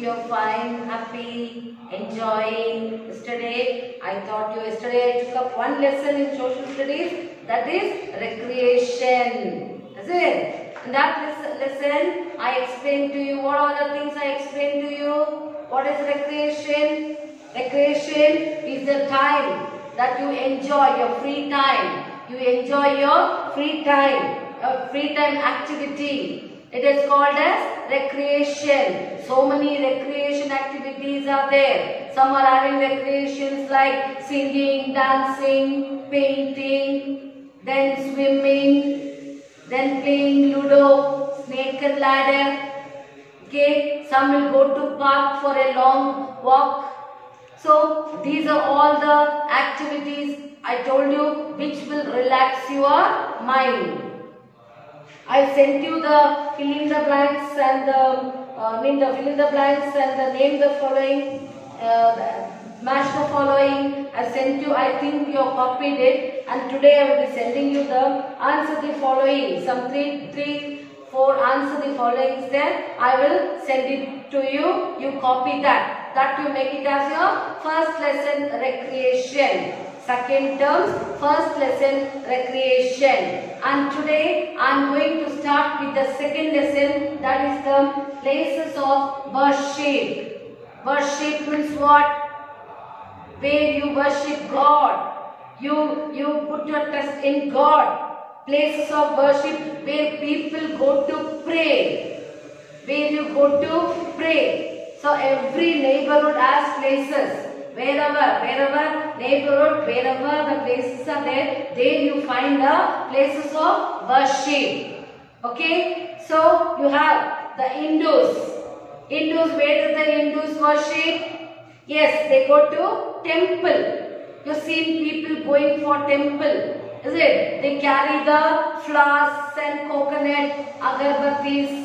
you're fine, happy, enjoying. Yesterday I took up one lesson in social studies, that is recreation. Is it? In that lesson I explained to you, what are the things I explained to you? What is recreation? Recreation is the time that you enjoy your free time. You enjoy your free time activity. It is called as recreation. So many recreation activities are there. Some are having recreations like singing, dancing, painting, then swimming, then playing Ludo, snake and ladder. Okay, some will go to park for a long walk. So these are all the activities I told you which will relax your mind. I sent you the fill in the blanks and the name the following, match the following. I sent you, I think you copied it, and today I will be sending you the answer the following. Some 4 answer the following is there. I will send it to you. You copy that. That you make it as your first lesson recreation. Second term, first lesson recreation. And today I am going to start with the second lesson, that is the places of worship. Worship means what? Where you worship God. You put your trust in God. Places of worship where people go to pray. Where you go to pray. So every neighborhood has places. Wherever neighborhood, wherever the places are there you find the places of worship. Okay, so you have the Hindus. Where do the Hindus worship? Yes, they go to temple. You've seen people going for temple, is it? They carry the flowers and coconut, agarbattis.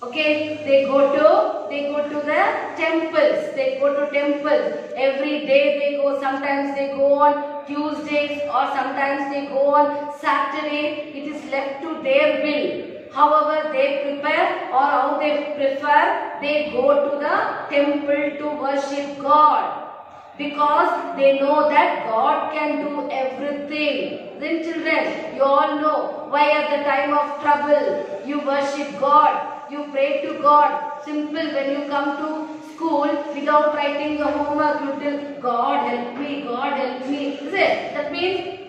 Okay, they go to the temples. They go to temples. Every day they go. Sometimes they go on Tuesdays or sometimes they go on Saturday. It is left to their will. However they prepare or how they prefer, they go to the temple to worship God. Because they know that God can do everything. Then children, you all know why at the time of trouble you worship God. You pray to God. Simple, when you come to school without writing your homework, you tell God help me, God help me. Is it? That means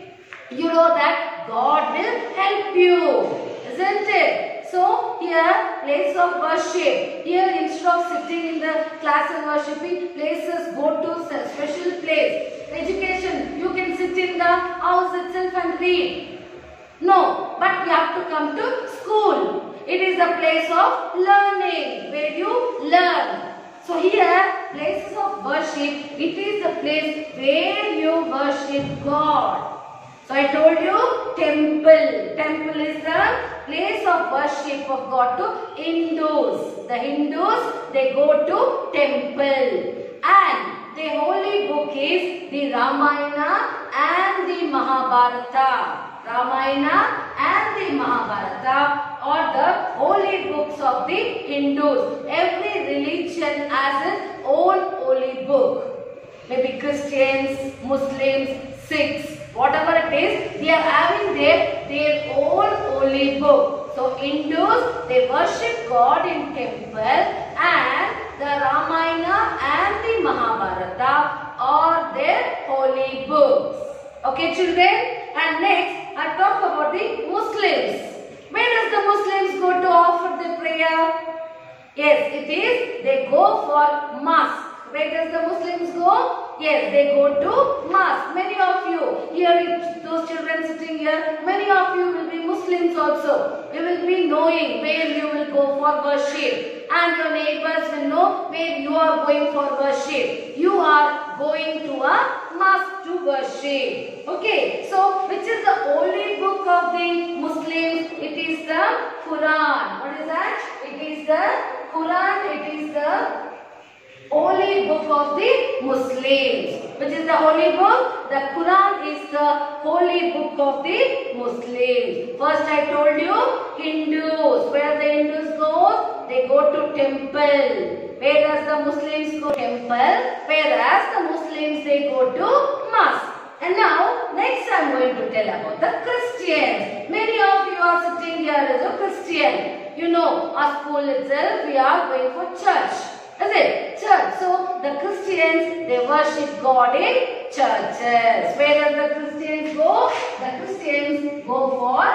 you know that God will help you. Isn't it? So here, place of worship. Here instead of sitting in the class and worshipping, places go to special place. Education, you can sit in the house itself and read. No, but you have to come to school. It is the place of learning, where you learn. So here, places of worship, it is the place where you worship God. So I told you, temple. Temple is the place of worship of God to Hindus. The Hindus, they go to temple. And the holy book is the Ramayana and the Mahabharata. Ramayana and the Mahabharata are the holy books of the Hindus. Every religion has its own holy book. Maybe Christians, Muslims, Sikhs, whatever it is, they are having their own holy book. So Hindus, they worship God in temple, and the Ramayana and the Mahabharata are their holy books. Okay children, and next I talk about the Muslims. Where does the Muslims go to offer the prayer? Yes, it is, they go for mosque. Where does the Muslims go? Yes, they go to mosque. Many of you, here those children sitting here, many of you will be Muslims also. You will be knowing where you will go for worship. And your neighbors will know where you are going for worship. You are going to a mosque to worship. Okay, so which is the holy book of the Muslims? It is the Quran. What is that? It is the Quran. It is the holy book of the Muslims. Which is the holy book? The Quran is the holy book of the Muslims. First I told you, Hindus. Where the Hindus go? They go to temple. Where does the Muslims go? Temple. Whereas the Muslims, they go to mosque. And now, next I am going to tell about the Christians. Many of you are sitting here as a Christian. You know, our school itself, we are going for church. Is it? Church. So, the Christians, they worship God in churches. Where does the Christians go? The Christians go for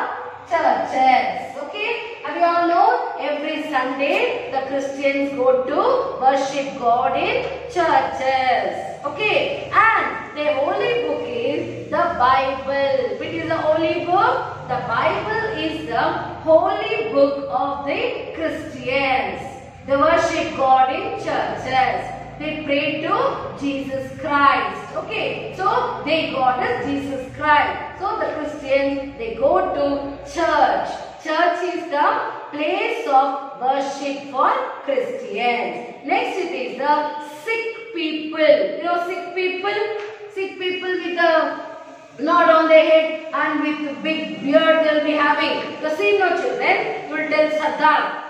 churches. Okay? And we all know, every Sunday, the Christians go to worship God in churches. Okay? And their holy book is the Bible. Which is the holy book? The Bible is the holy book of the Christians. They worship God in churches. They pray to Jesus Christ. Okay, so they God is Jesus Christ. So the Christians, they go to church. Church is the place of worship for Christians. Next it is the sick people. You know sick people? Sick people with a knot on their head and with big beard they will be having. The senior children will tell Sardar.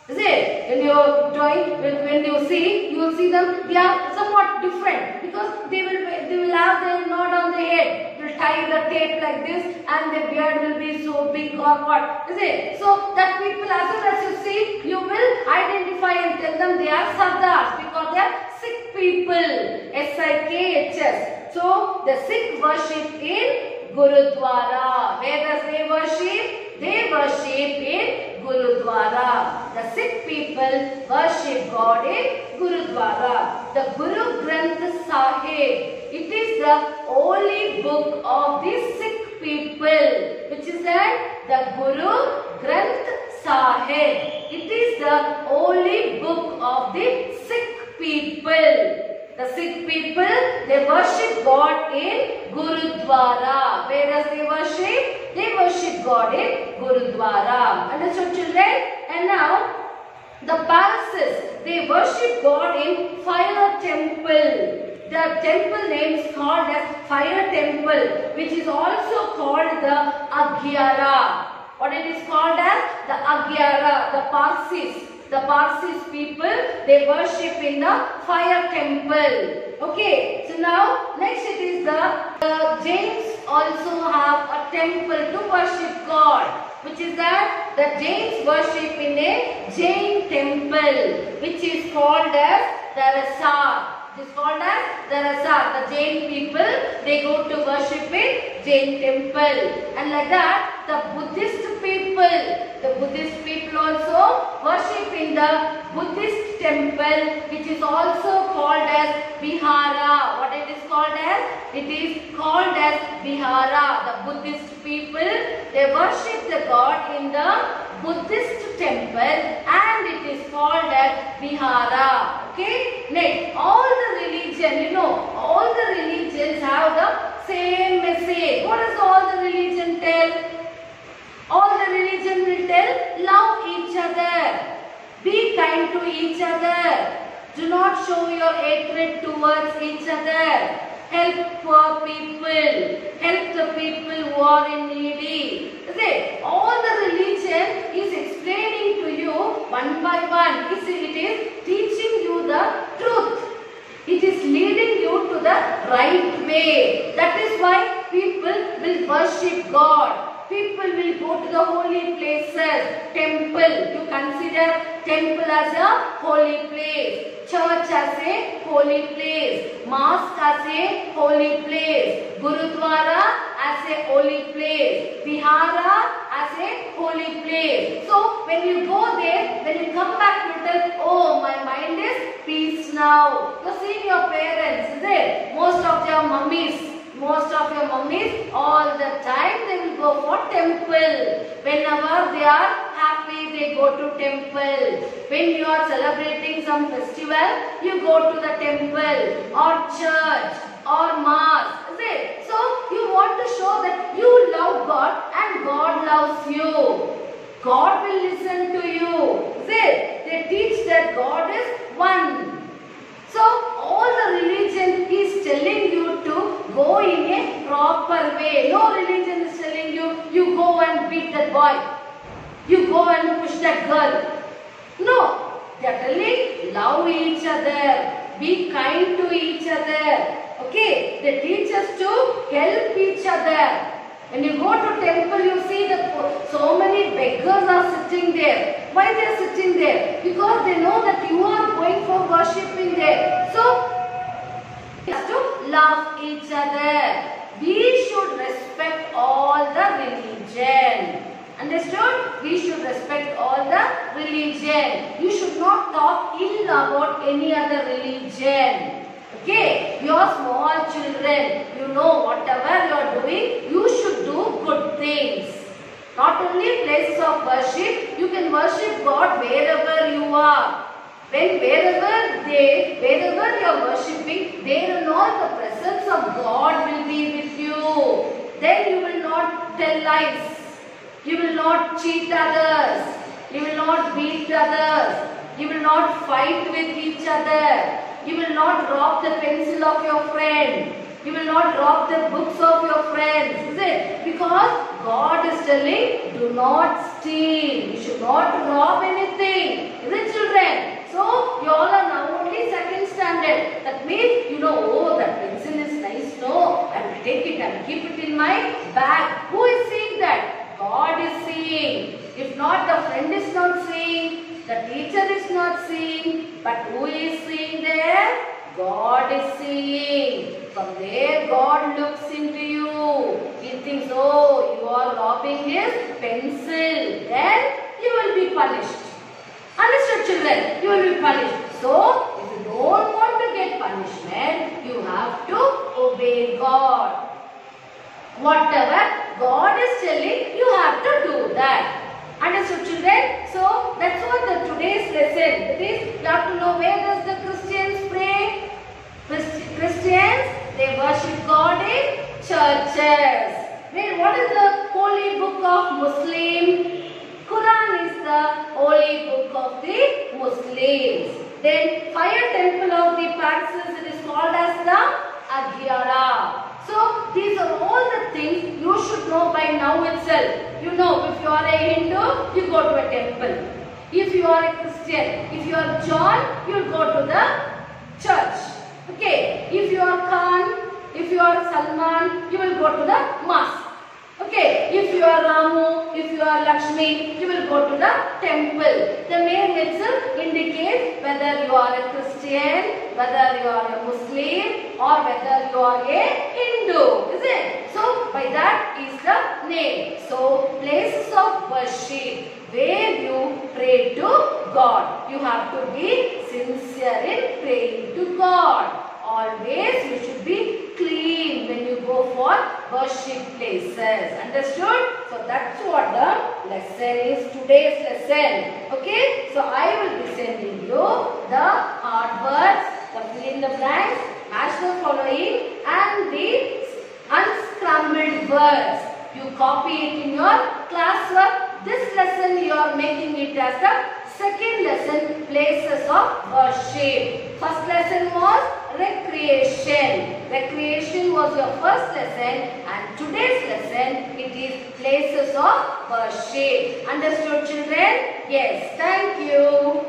Is it? When you are drawing, when you see, you will see them, they are somewhat different because they will have their knot on their head. They will tie the tape like this and their beard will be so big or what. Is it? So that people, as soon as you see, you will identify and tell them they are Sardars because they are sick people. S-I-K-H-S. So the Sikh worship in Gurudwara. Where does they worship? They worship in Gurudwara. The Sikh people worship God in Gurudwara. The Guru Granth Sahib. It is the holy book of the Sikh people. Which is that? The Guru Granth Sahib. It is the holy book of the Sikh people. The Sikh people, they worship God in Gurudwara. Where does they worship? They worship God in Gurudwara. Understood, children? And now, the palaces, they worship God in fire temple. The temple name is called as fire temple, which is also called the Agyara. What it is called as? The Agyara, the Parsis. The Parsis people, they worship in the fire temple. Okay, so now next it is the Jains also have a temple to worship God. Which is that the Jains worship in a Jain temple, which is called as the Rasar. It is called as the Rasar. The Jain people, they go to worship in Jain temple. And like that, the Buddhist people also worship in the Buddhist temple, which is also called as Vihara. What it is called as? It is called as Vihara. The Buddhist people, they worship the God in the Buddhist temple and it is called as Vihara. Okay? Next, all the religion, you know, all the religions have the same message. What does all the religion tell? All the religion will tell, love each other. Be kind to each other. Do not show your hatred towards each other. Help poor people. Help the people who are in needy. Okay? All the religion is explaining to you one by one. It is teaching you the truth. It is leading you to the right way. That is why people will worship God. People will go to the holy places. Temple. You consider temple as a holy place. Church as a holy place. Mosque as a holy place. Gurudwara as a holy place. Vihara as a holy place. So when you go there, when you come back, you tell, oh, my mind is peace now. You see your parents, is it? Most of your mummies, all the time they will go for temple. Whenever they are happy, they go to temple. When you are celebrating some festival, you go to the temple or church or mosque. Is it? So you want to show that you love God and God loves you. God will listen to you. Is it? They teach that God is one. So all the religion is telling you to go in a proper way. No religion is telling you, you go and beat that boy. You go and push that girl. No. They are telling love each other, be kind to each other. Okay, they teach us to help each other. When you go to temple, you see that so many beggars are sitting there. Why they are sitting there? Because they know that you are going for worshipping there. So, we have to love each other. We should respect all the religion. Understood? We should respect all the religion. You should not talk ill about any other religion. Okay, you are small children, you know whatever you are doing, you should do good things. Not only places of worship, you can worship God wherever you are. Wherever you are worshipping, there and all the presence of God will be with you. Then you will not tell lies, you will not cheat others, you will not beat others, you will not fight with each other. You will not rob the pencil of your friend. You will not rob the books of your friends. Is it? Because God is telling, do not steal. You should not rob anything. Is it, children? So, you all are now only second standard. That means, you know, oh, that pencil is nice. No, I will take it and keep it in my bag. Who is seeing that? God is seeing. If not, the friend is not seeing. The teacher is not seeing, but who is seeing there? God is seeing. From there, God looks into you. He thinks, oh, you are robbing his pencil. Then you will be punished. Understood, children? You will be punished. So, if you don't want to get punishment, you have to obey God. Whatever God is telling, you have to do that. Understood, children? So, that's what the today's lesson. That is, you have to know where does the Christians pray? Christians, they worship God in churches. What is the holy book of Muslim? Quran is the holy book of the Muslims. Then, fire temple of the Parsis, it is called as the Aghyara. So, these are all the things you should know by now itself. You know, if you are a Hindu, you go to a temple. If you are a Christian, if you are John, you will go to the church. Okay. If you are Khan, if you are Salman, you will go to the mosque. Okay. If you are Ramu, if you are Lakshmi, you will go to the temple. The name itself indicates whether you are a Christian, whether you are a Muslim, or whether you are a Hindu. Is it? So, by that is the name. So, places of worship where you pray to God. You have to be sincere in praying to God. Always you should be clean when you go for worship places. Understood? So that's what the lesson is, today's lesson. Okay? So I will be sending you the hard words, the fill in the blanks, match the following and the unscrambled words. You copy it in your classwork. This lesson you are making it as the second lesson, places of worship. First lesson was recreation. Recreation was your first lesson and today's lesson it is places of worship. Understood, children? Yes, thank you.